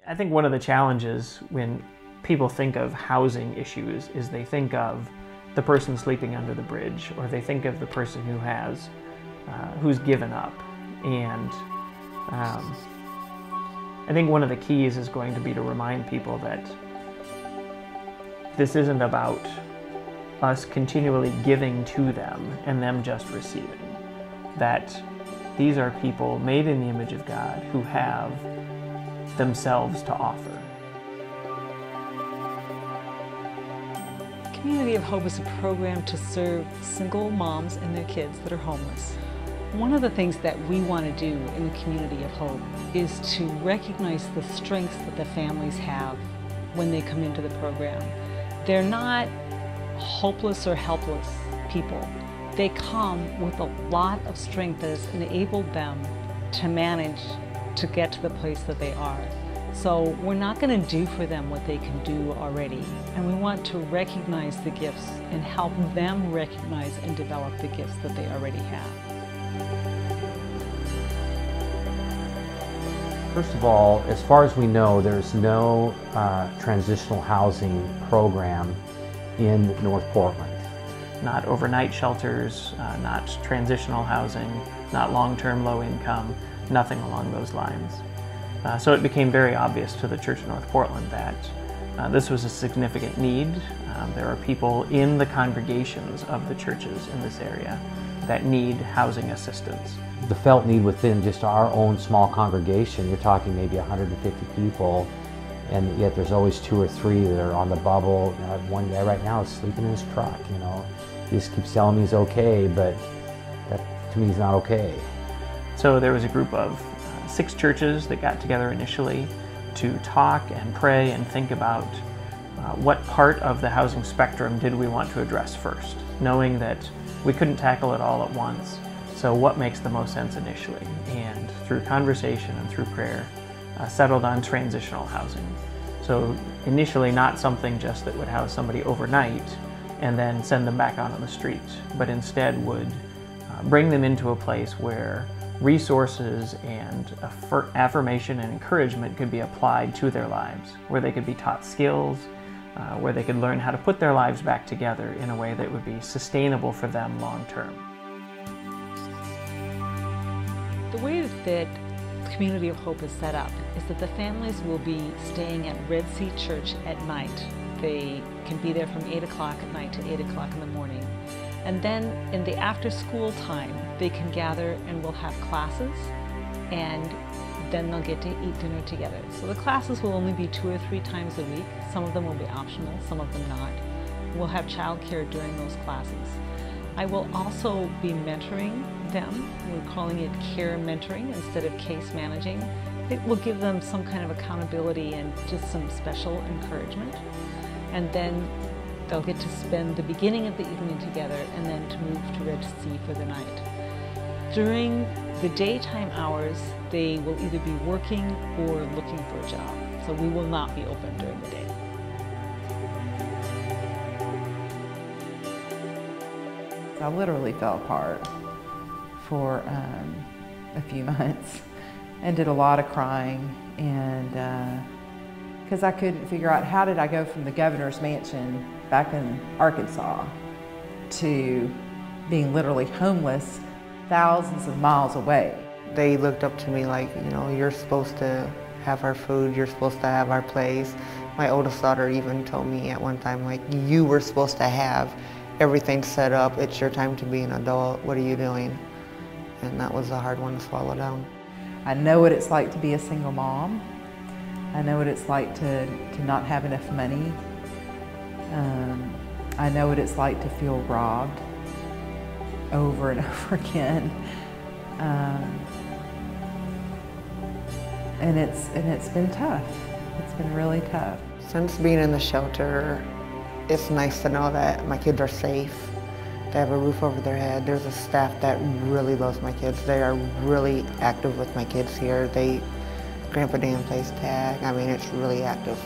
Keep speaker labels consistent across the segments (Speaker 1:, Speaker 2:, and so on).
Speaker 1: I think one of the challenges when people think of housing issues is they think of the person sleeping under the bridge, or they think of the person who's given up. And I think one of the keys is going to be to remind people that this isn't about us continually giving to them and them just receiving. That these are people made in the image of God who have themselves to offer.
Speaker 2: Community of Hope is a program to serve single moms and their kids that are homeless. One of the things that we want to do in the Community of Hope is to recognize the strengths that the families have when they come into the program. They're not hopeless or helpless people. They come with a lot of strength that has enabled them to manage to get to the place that they are. So we're not going to do for them what they can do already, and we want to recognize the gifts and help them recognize and develop the gifts that they already have.
Speaker 3: First of all, as far as we know, there's no transitional housing program in North Portland.
Speaker 1: Not overnight shelters, not transitional housing, not long-term low income, nothing along those lines. So it became very obvious to the Church of North Portland that this was a significant need. There are people in the congregations of the churches in this area that need housing assistance.
Speaker 3: The felt need within just our own small congregation, you're talking maybe 150 people, and yet there's always 2 or 3 that are on the bubble. One guy right now is sleeping in his truck, you know. He just keeps telling me he's okay, but that to me is not okay.
Speaker 1: So there was a group of 6 churches that got together initially to talk and pray and think about what part of the housing spectrum did we want to address first, knowing that we couldn't tackle it all at once. So what makes the most sense initially? And through conversation and through prayer, settled on transitional housing. So initially not something just that would house somebody overnight and then send them back out on the street, but instead would bring them into a place where resources and affirmation and encouragement could be applied to their lives, where they could be taught skills, where they could learn how to put their lives back together in a way that would be sustainable for them long term.
Speaker 2: The way that Community of Hope is set up is that the families will be staying at Red Sea Church at night. They can be there from 8 o'clock at night to 8 o'clock in the morning. And then in the after school time, they can gather and we'll have classes, and then they'll get to eat dinner together. So the classes will only be 2 or 3 times a week. Some of them will be optional, some of them not. We'll have childcare during those classes. I will also be mentoring them. We're calling it care mentoring instead of case managing. It will give them some kind of accountability and just some special encouragement. And then they'll get to spend the beginning of the evening together and then to move to Red Sea for the night. During the daytime hours, they will either be working or looking for a job. So we will not be open during the day.
Speaker 4: I literally fell apart for a few months and did a lot of crying, and because I couldn't figure out how did I go from the governor's mansion back in Arkansas to being literally homeless thousands of miles away.
Speaker 5: They looked up to me like, you know, you're supposed to have our food, you're supposed to have our place. My oldest daughter even told me at one time, like, you were supposed to have everything set up, it's your time to be an adult, what are you doing? And that was a hard one to swallow down.
Speaker 4: I know what it's like to be a single mom. I know what it's like to not have enough money. I know what it's like to feel robbed over and over again. And it's been tough. It's been really tough.
Speaker 5: Since being in the shelter, it's nice to know that my kids are safe. They have a roof over their head. There's a staff that really loves my kids. They are really active with my kids here. Grandpa Dan plays tag. I mean, it's really active.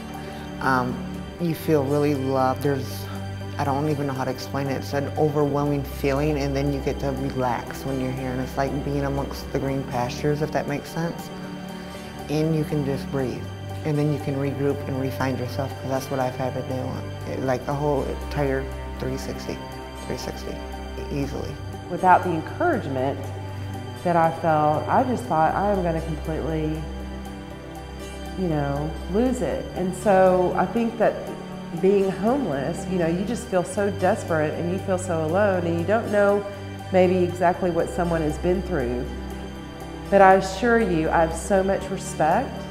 Speaker 5: You feel really loved. I don't even know how to explain it. It's an overwhelming feeling, and then you get to relax when you're here. And it's like being amongst the green pastures, if that makes sense. And you can just breathe. and then you can regroup and refine yourself, because that's what I've had to do, like a whole entire 360 easily.
Speaker 4: Without the encouragement that I felt, I just thought I am going to completely, lose it. And so I think that being homeless, you just feel so desperate and you feel so alone, and you don't know maybe exactly what someone has been through. But I assure you, I have so much respect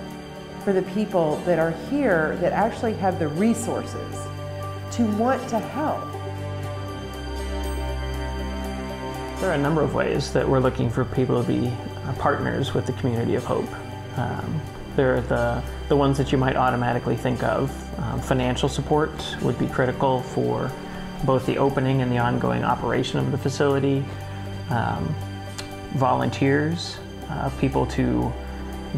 Speaker 4: for the people that are here that actually have the resources to want to help.
Speaker 1: There are a number of ways that we're looking for people to be partners with the Community of Hope. There are the ones that you might automatically think of. Financial support would be critical for both the opening and the ongoing operation of the facility. Volunteers, people to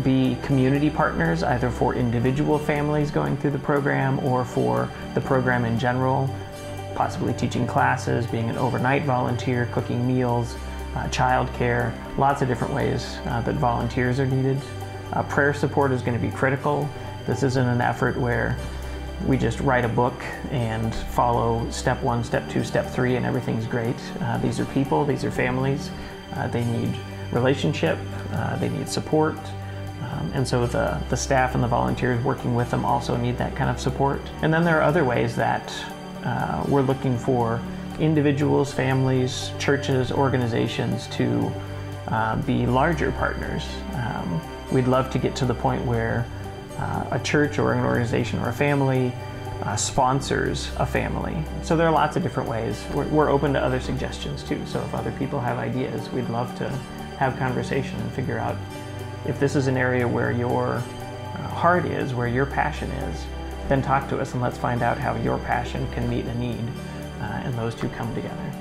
Speaker 1: be community partners, either for individual families going through the program or for the program in general, possibly teaching classes, being an overnight volunteer, cooking meals, childcare, lots of different ways that volunteers are needed. Prayer support is going to be critical. This isn't an effort where we just write a book and follow step 1, step 2, step 3, and everything's great. These are people, these are families. They need relationship, they need support. And so the staff and the volunteers working with them also need that kind of support. And then there are other ways that we're looking for individuals, families, churches, organizations to be larger partners. We'd love to get to the point where a church or an organization or a family sponsors a family. So there are lots of different ways. We're open to other suggestions too. So if other people have ideas, we'd love to have conversation and figure out if this is an area where your heart is, where your passion is, then talk to us and let's find out how your passion can meet a need, and those two come together.